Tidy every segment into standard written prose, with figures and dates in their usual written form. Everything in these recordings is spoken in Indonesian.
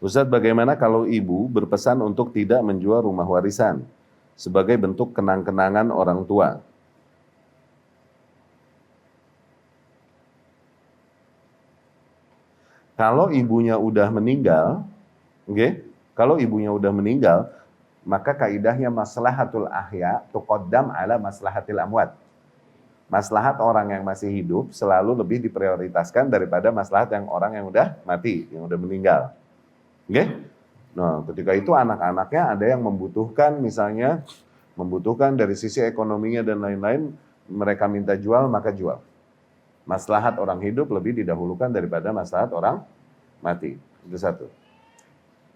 Ustadz, bagaimana kalau ibu berpesan untuk tidak menjual rumah warisan sebagai bentuk kenang-kenangan orang tua? Kalau ibunya udah meninggal, kalau ibunya udah meninggal, maka kaidahnya maslahatul ahya tuqaddam ala maslahatil amwat. Maslahat orang yang masih hidup selalu lebih diprioritaskan daripada maslahat yang orang yang udah mati, yang udah meninggal. Nah, ketika itu anak-anaknya ada yang membutuhkan, misalnya membutuhkan dari sisi ekonominya dan lain-lain, mereka minta jual, maka jual. Maslahat orang hidup lebih didahulukan daripada maslahat orang mati. Itu satu.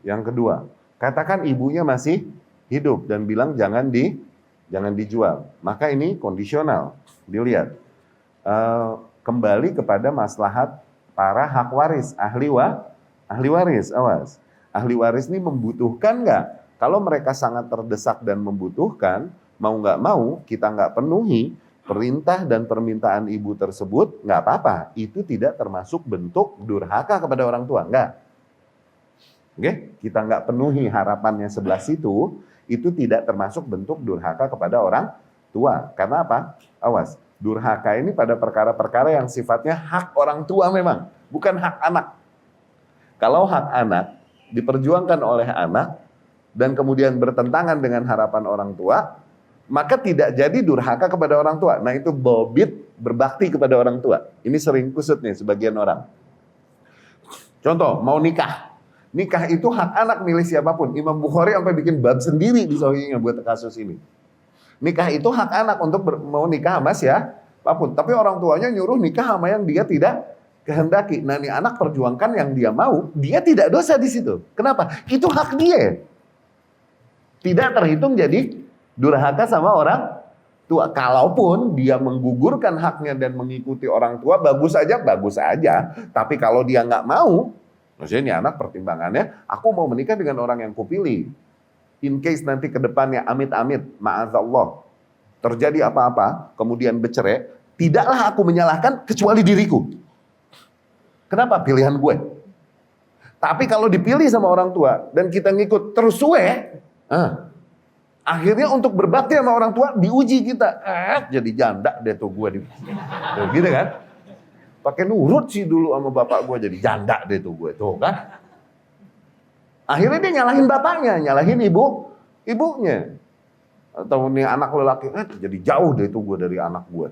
Yang kedua, katakan ibunya masih hidup dan bilang jangan dijual. Maka ini kondisional. Dilihat. Kembali kepada maslahat para hak waris, ahli waris. Awas. Ahli waris ini membutuhkan nggak? Kalau mereka sangat terdesak dan membutuhkan, mau nggak mau kita nggak penuhi perintah dan permintaan ibu tersebut, nggak apa-apa. Itu tidak termasuk bentuk durhaka kepada orang tua, nggak. Kita nggak penuhi harapannya sebelah situ, itu tidak termasuk bentuk durhaka kepada orang tua. Karena apa? Awas, durhaka ini pada perkara-perkara yang sifatnya hak orang tua memang, bukan hak anak. Kalau hak anak diperjuangkan oleh anak dan kemudian bertentangan dengan harapan orang tua, maka tidak jadi durhaka kepada orang tua. Nah, itu bobit berbakti kepada orang tua. Ini sering kusut nih sebagian orang. Contoh, mau nikah. Nikah itu hak anak milih siapapun. Imam Bukhari sampai bikin bab sendiri di Sahihnya buat kasus ini. Nikah itu hak anak untuk mau nikah sama siapapun. Tapi orang tuanya nyuruh nikah sama yang dia tidak kehendaki. Nah, ini anak perjuangkan yang dia mau, dia tidak dosa di situ. Kenapa? Itu hak dia. Tidak terhitung jadi durhaka sama orang tua. Kalaupun dia menggugurkan haknya dan mengikuti orang tua, bagus aja. Tapi kalau dia nggak mau, maksudnya ini anak pertimbangannya, aku mau menikah dengan orang yang kupilih. In case nanti ke depannya amit-amit, ma'adzallah, terjadi apa-apa, kemudian bercerai, tidaklah aku menyalahkan kecuali diriku. Kenapa? Pilihan gue. Tapi kalau dipilih sama orang tua dan kita ngikut terus akhirnya untuk berbakti sama orang tua diuji kita. Jadi janda deh tuh gue. Gitu kan? Pakai nurut sih dulu sama bapak gue, jadi janda deh tuh gue. Tuh kan? Akhirnya dia nyalahin bapaknya, nyalahin ibunya. Atau nih anak lelaki, jadi jauh deh tuh gue dari anak gue.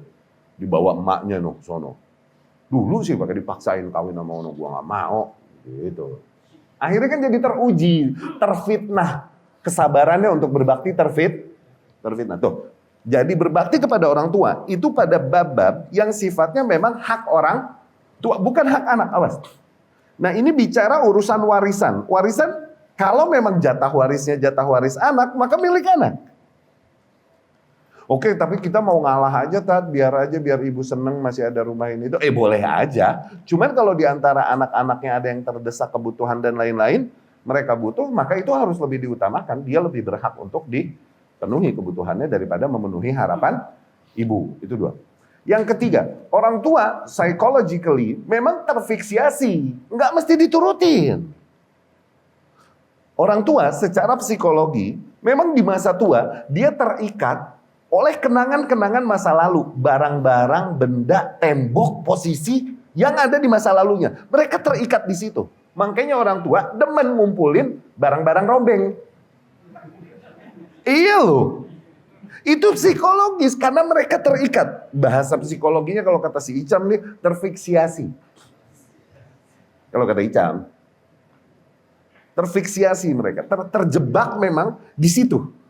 Dibawa emaknya sono. Dulu sih pakai dipaksain kawin sama orang, gue nggak mau. Gitu. Akhirnya kan jadi teruji, terfitnah. Kesabarannya untuk berbakti terfitnah. Tuh. Jadi berbakti kepada orang tua itu pada bab-bab yang sifatnya memang hak orang tua, bukan hak anak. Awas. Nah, ini bicara urusan warisan. Warisan kalau memang jatah waris anak, maka milik anak. Oke, tapi kita mau ngalah aja, biar ibu seneng masih ada rumah ini itu. Boleh aja. Cuman kalau di antara anak-anaknya ada yang terdesak kebutuhan dan lain-lain, mereka butuh, maka itu harus lebih diutamakan. Dia lebih berhak untuk dipenuhi kebutuhannya daripada memenuhi harapan ibu. Itu dua. Yang ketiga, orang tua psychologically memang terfiksiasi, nggak mesti diturutin. Orang tua secara psikologi memang di masa tua dia terikat oleh kenangan-kenangan masa lalu, barang-barang, benda, tembok, posisi yang ada di masa lalunya. Mereka terikat di situ. Makanya orang tua demen ngumpulin barang-barang rombeng. Iya loh. Itu psikologis karena mereka terikat. Bahasa psikologinya kalau kata si Icam nih terfiksiasi. Kalau kata Icam. Terfiksiasi mereka. Terjebak memang di situ.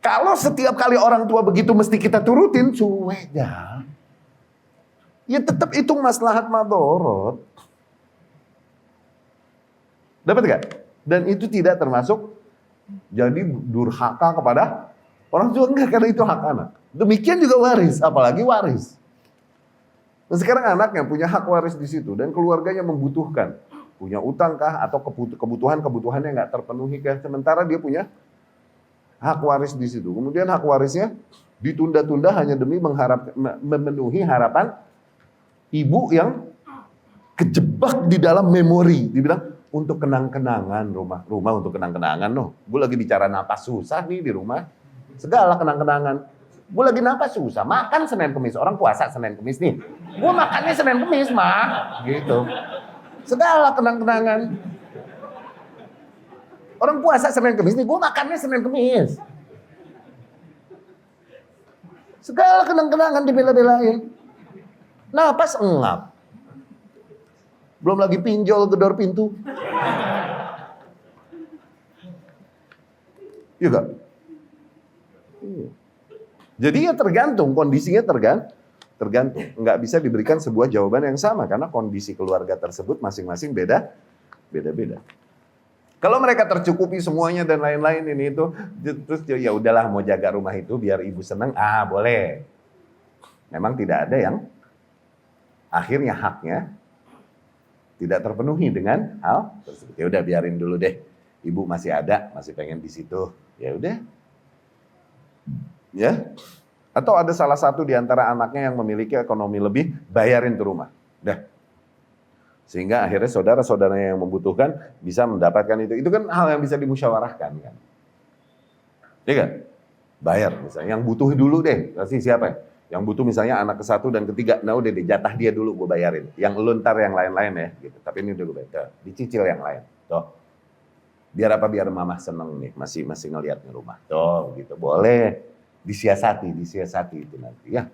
Kalau setiap kali orang tua begitu mesti kita turutin, cueknya. Ya tetap hitung maslahat madorot. Dapat gak? Dan itu tidak termasuk jadi durhaka kepada orang tua, enggak, karena itu hak anak. Demikian juga waris, apalagi waris. Nah, sekarang anaknya punya hak waris di situ dan keluarganya membutuhkan, punya utang kah atau kebutuhan-kebutuhannya nggak terpenuhi kah, sementara dia punya hak waris di situ. Kemudian hak warisnya ditunda-tunda hanya demi memenuhi harapan ibu yang kejebak di dalam memori. Dibilang, untuk kenang-kenangan, rumah untuk kenang-kenangan noh. Gue lagi bicara napas susah nih di rumah. Segala kenang-kenangan. Gue lagi napas susah, makan Senin Kemis. Orang puasa Senin Kemis nih. Gue makannya Senin Kemis, mah. Gitu. Segala kenang-kenangan. Orang puasa Senin Kemis nih, gue makannya Senin Kemis. Segala kenang-kenangan dibela-belain. Napas engap. Belum lagi pinjol gedor pintu. Iya gak? Jadi ya tergantung, kondisinya tergantung. Nggak bisa diberikan sebuah jawaban yang sama karena kondisi keluarga tersebut masing-masing beda-beda. Kalau mereka tercukupi semuanya dan lain-lain ini itu, terus ya udahlah mau jaga rumah itu biar ibu senang, boleh. Memang tidak ada yang akhirnya haknya tidak terpenuhi dengan hal tersebut. Ya udah biarin dulu deh. Ibu masih ada, masih pengen di situ. Ya udah. Ya. Atau ada salah satu di antara anaknya yang memiliki ekonomi lebih, bayarin tuh rumah. Dah. Sehingga akhirnya saudara-saudaranya yang membutuhkan bisa mendapatkan itu. Itu kan hal yang bisa dimusyawarahkan kan. Iya kan? Bayar misalnya. Yang butuh dulu deh. Kasih siapa ya? Yang butuh misalnya anak ke-1 dan ke-3, nah udah deh jatah dia dulu gue bayarin. Yang lu ntar yang lain-lain ya, gitu. Tapi ini udah gue bayar. Dicicil yang lain. Tuh. Biar apa? Biar mamah seneng nih, masih ngeliat di rumah. Tuh, gitu. Boleh disiasati itu nanti ya.